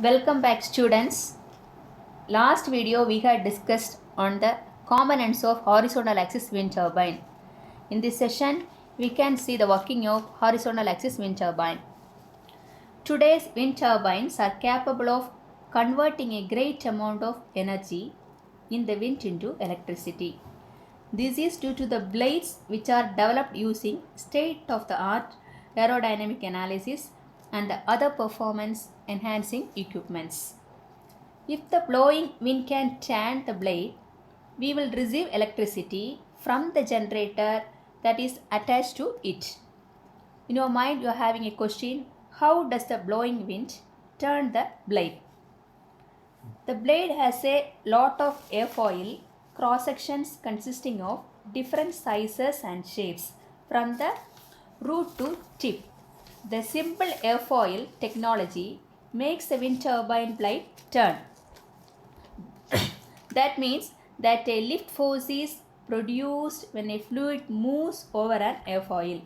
Welcome back students. Last video we had discussed on the components of horizontal axis wind turbine. In this session we can see the working of horizontal axis wind turbine. Today's wind turbines are capable of converting a great amount of energy in the wind into electricity. This is due to the blades which are developed using state-of-the-art aerodynamic analysis and the other performance enhancing equipments. If the blowing wind can turn the blade, we will receive electricity from the generator that is attached to it. In your mind you are having a question, how does the blowing wind turn the blade? The blade has a lot of airfoil cross sections consisting of different sizes and shapes from the root to tip. The simple airfoil technology makes the wind turbine blade turn. That means that a lift force is produced when a fluid moves over an airfoil.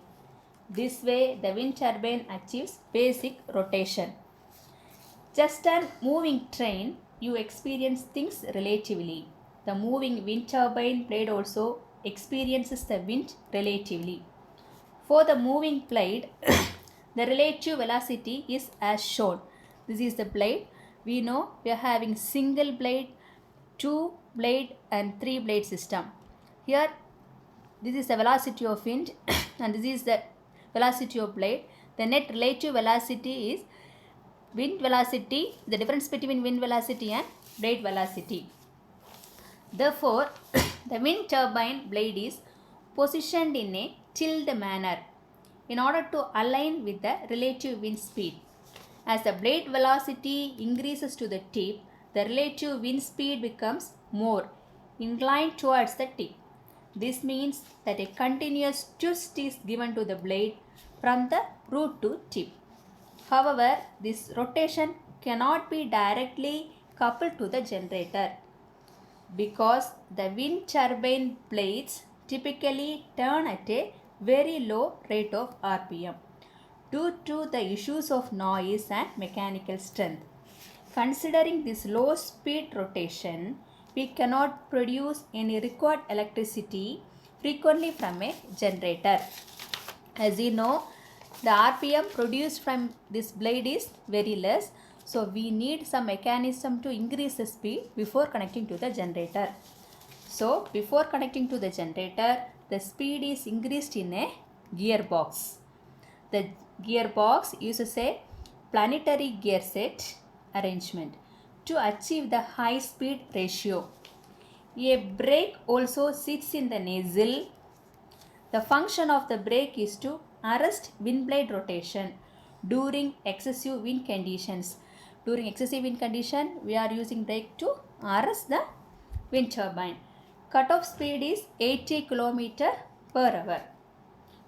This way the wind turbine achieves basic rotation. Just an moving train, you experience things relatively. The moving wind turbine blade also experiences the wind relatively. For the moving blade, the relative velocity is as shown. This is the blade. We know we are having single blade, two blade and three blade system. Here this is the velocity of wind and this is the velocity of blade. The net relative velocity is wind velocity, the difference between wind velocity and blade velocity. Therefore, the wind turbine blade is positioned in a tilde manner in order to align with the relative wind speed. As the blade velocity increases to the tip, the relative wind speed becomes more inclined towards the tip. This means that a continuous twist is given to the blade from the root to tip. However, this rotation cannot be directly coupled to the generator because the wind turbine blades typically turn at a very low rate of RPM due to the issues of noise and mechanical strength. Considering this low speed rotation, we cannot produce any required electricity frequently from a generator. As you know, the RPM produced from this blade is very less, so we need some mechanism to increase the speed before connecting to the generator. So before connecting to the generator, the speed is increased in a gearbox. The gearbox uses a planetary gear set arrangement to achieve the high speed ratio. A brake also sits in the nozzle. The function of the brake is to arrest wind blade rotation during excessive wind conditions. During excessive wind condition, we are using brake to arrest the wind turbine. Cutoff speed is 80 km per hour.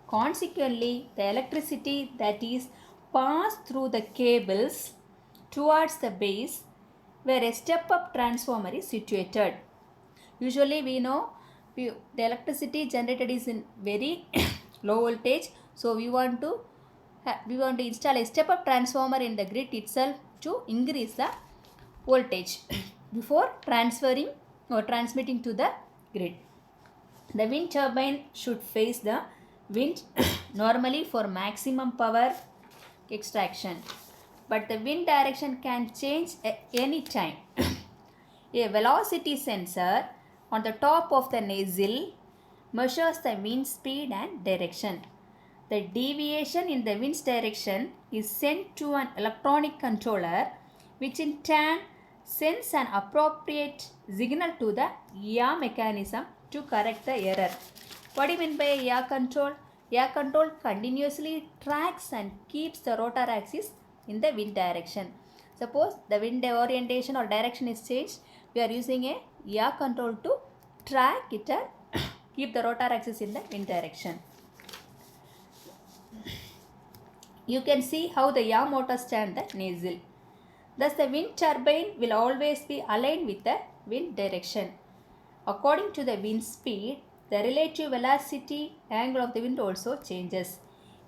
Consequently, the electricity that is passed through the cables towards the base where a step-up transformer is situated. Usually we know the electricity generated is in very low voltage, so we want to install a step-up transformer in the grid itself to increase the voltage before transferring or transmitting to the grid. The wind turbine should face the wind normally for maximum power extraction, but the wind direction can change at any time. A velocity sensor on the top of the nozzle measures the wind speed and direction. The deviation in the wind's direction is sent to an electronic controller, which in turn sends an appropriate signal to the yaw mechanism to correct the error. What do you mean by yaw control? Yaw control continuously tracks and keeps the rotor axis in the wind direction. Suppose the wind orientation or direction is changed, we are using a yaw control to track it and keep the rotor axis in the wind direction. You can see how the yaw motors turn the nozzle. Thus, the wind turbine will always be aligned with the wind direction. According to the wind speed, the relative velocity angle of the wind also changes.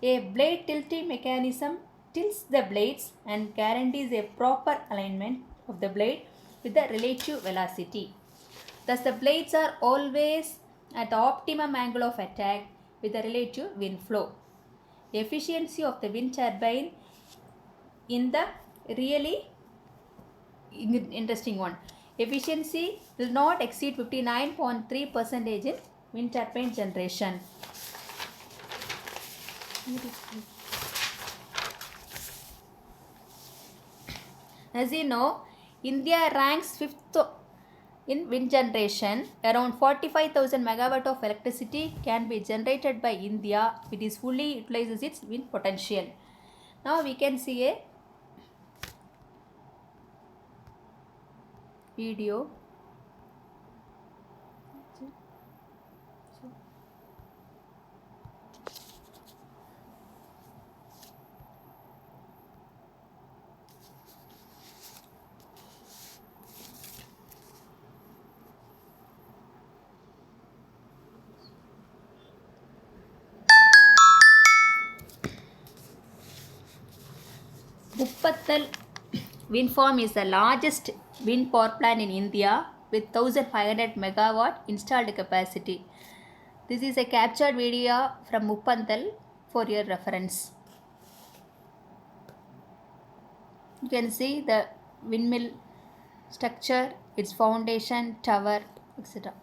A blade tilting mechanism tilts the blades and guarantees a proper alignment of the blade with the relative velocity. Thus, the blades are always at the optimum angle of attack with the relative wind flow. Efficiency of the wind turbine in the really interesting one. Efficiency will not exceed 59.3% in wind turbine generation. As you know, India ranks 5th in wind generation. Around 45,000 megawatt of electricity can be generated by India if it is fully utilizes its wind potential. Now we can see a video. Muppattal wind farm is the largest wind power plant in India with 1500 megawatt installed capacity. This is a captured video from Muppattal for your reference. You can see the windmill structure, its foundation, tower, etc.